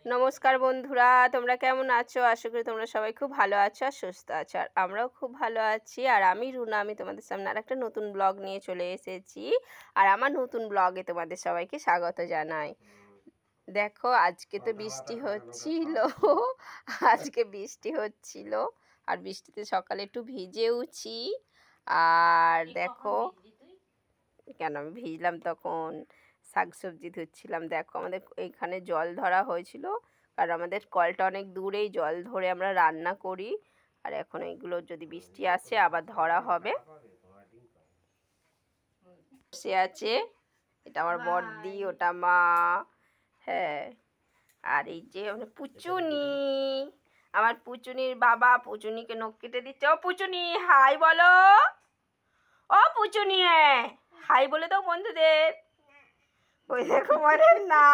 নমস্কার বন্ধুরা, তোমরা কেমন আছো? আশা করি তোমরা সবাই খুব ভালো আছো আর সুস্থ আছো। আর আমরাও খুব ভালো আছি। আর আমি রুনা, আমি তোমাদের সামনে আর একটা নতুন ব্লগ নিয়ে চলে এসেছি। আর আমার নতুন ব্লগে তোমাদের সবাইকে স্বাগত জানাই। দেখো, আজকে তো বৃষ্টি হচ্ছিল, আর বৃষ্টিতে সকালে একটু ভিজেওছি। আর দেখো, কেন আমি ভিজলাম, তখন শাকসবজি ধুচ্ছিলাম। দেখো, আমাদের এইখানে জল ধরা হয়েছিল, আর আমাদের কলটা অনেক দূরেই, জল ধরে আমরা রান্না করি। আর এখন এইগুলো যদি বৃষ্টি আসে আবার ধরা হবে। সে আছে, এটা আমার বড়দি, ওটা মা। হ্যাঁ, আর এই যে পুচুনি, আমার পুচুনির বাবা পুচুনিকে নখ কেটে দিচ্ছে। ও পুচুনি, হাই বলো। ও পুচুনি, হাই বলে দাও বন্ধুদের। ওই দেখো, মানে না,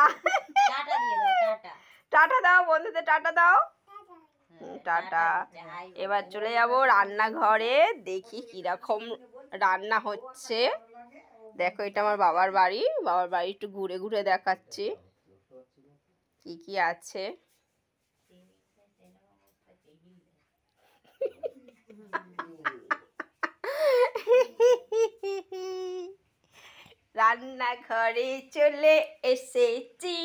টাটা দাও বন্ধুদের, টাটা দাও। টাটা। এবার চলে যাব রান্নাঘরে, দেখি কিরকম রান্না হচ্ছে। দেখো, এটা আমার বাবার বাড়ি। বাবার বাড়ি একটু ঘুরে ঘুরে দেখাচ্ছি কি কি আছে। রান্নাঘরে চলে এসেছি,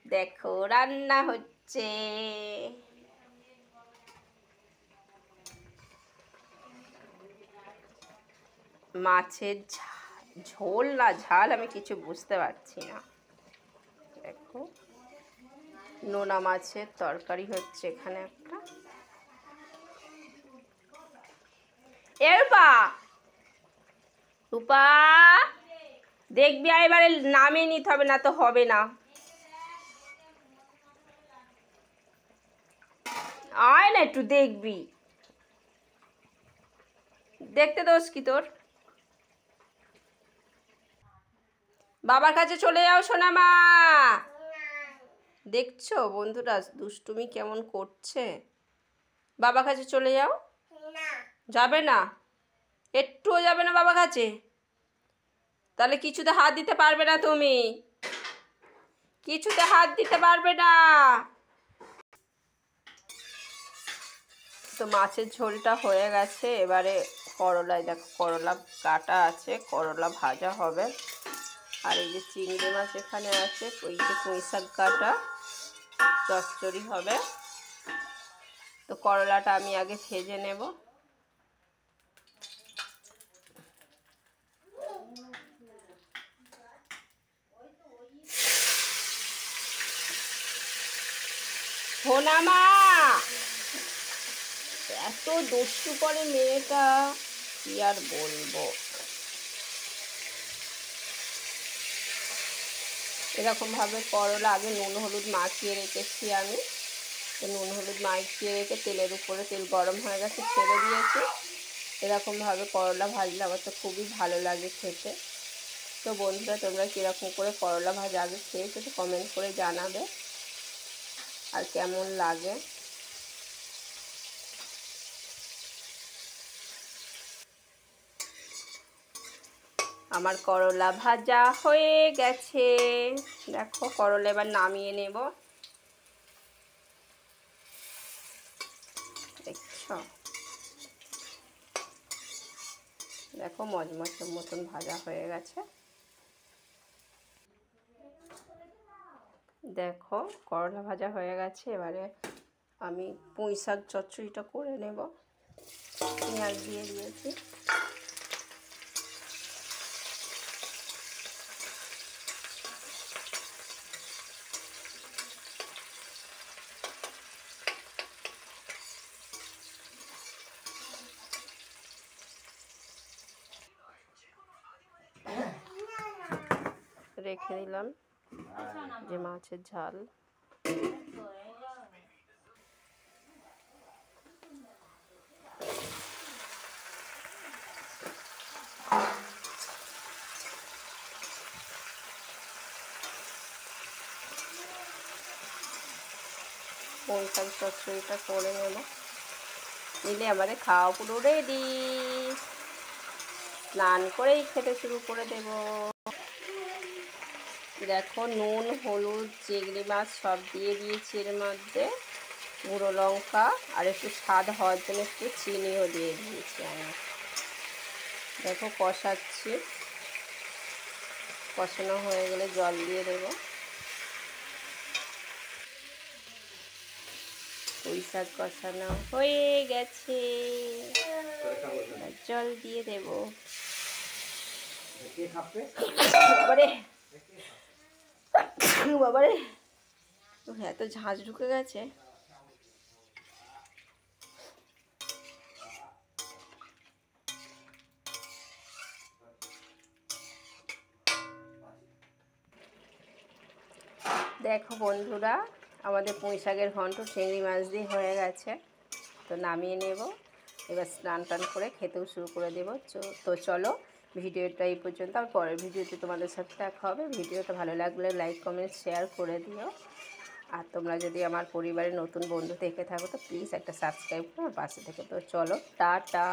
দেখো রান্না হচ্ছে। মাছের ঝোল না ঝাল আমি কিছু বুঝতে পারছি না। দেখো, নোনা মাছের তরকারি হচ্ছে এখানে একটা। রূপা, রূপা দেখবি, এবারে নামিয়ে নিতে হবে, না তো হবে না। আয় না, একটু দেখবি, দেখতে দোষ কি তোর? বাবার কাছে চলে যাও সোনামা। দেখছো বন্ধুরা দুষ্টুমি কেমন করছে? বাবার কাছে চলে যাও। যাবে না? একটুও যাবে না বাবার কাছে? তাহলে কিছুতে হাত দিতে পারবে না তুমি, কিছুতে হাত দিতে পারবে না। তো মাছের ঝোলটা হয়ে গেছে। এবারে করলায়, দেখো করলা কাটা আছে, করলা ভাজা হবে। আর এই যে চিংড়ি মাছ এখানে আছে, ওই যে পুঁই শাক কাটা, চচ্চড়ি হবে। তো করলাটা আমি আগে ভেজে নেব। সোনামা, এত দুষ্টু করে মেয়েটা, কি আর বলবো। এরকমভাবে করলা আগে নুন হলুদ মাখিয়ে রেখেছি আমি। তো নুন হলুদ মাখিয়ে রেখে তেলের উপরে, তেল গরম হয়ে গেছে, ছেড়ে দিয়েছি। এরকমভাবে করলা ভাজলে আমার তো খুবই ভালো লাগে খেতে। তো বন্ধুরা, তোমরা কীরকম করে করলা ভাজা আগে খেয়েছো তো কমেন্ট করে জানাবে, আর কেমন লাগে। আমার করলা ভাজা হয়ে গেছে। দেখো, করলা এবার নামিয়ে নেব। দেখছো, দেখো মচমচের মতন ভাজা হয়ে গেছে। দেখো, করলা ভাজা হয়ে গেছে। এবারে আমি পুঁই শাক চচ্চড়িটা করে নেব। পেঁয়াজ দিয়ে দিয়েছি। রেখে দিলাম যে মাছের ঝাল। পুঁই শাক চচ্চড়িটা করে নেব, নিলে আমাদের খাওয়া পুরো রেডি। স্নান করেই খেতে শুরু করে দেব। দেখো নুন হলুদ চিংড়ি মাছ সব দিয়ে দিয়েছি এর মধ্যে, গুঁড়ো লঙ্কা আর একটু স্বাদ হওয়ার জন্য একটু চিনিও দিয়ে দিয়েছি আমি। দেখো কষাচ্ছি, কষানো হয়ে গেলে জল দিয়ে দেবো। পুঁই শাক কষানো হয়ে গেছে, জল দিয়ে দেব। বাবারে বাবারে, এত ঝাঁঝ ঢুকে গেছে। দেখো বন্ধুরা, আমাদের পুঁই শাকের ঘন্ট চিংড়ি মাছ দিয়ে হয়ে গেছে। তো নামিয়ে নেব, এবার স্নান টান করে খেতেও শুরু করে দেবো। তো চলো ভিডিওটা এই পর্যন্ত, আর পরের ভিডিওতে তোমাদের সাথে দেখা হবে। ভিডিওটা ভালো লাগলে লাইক কমেন্ট শেয়ার করে দিও। আর তোমরা যদি আমার পরিবারের নতুন বন্ধু দেখে থাকো তো প্লিজ একটা সাবস্ক্রাইব করে আমার পাশে থেকে। তো চলো টাটা।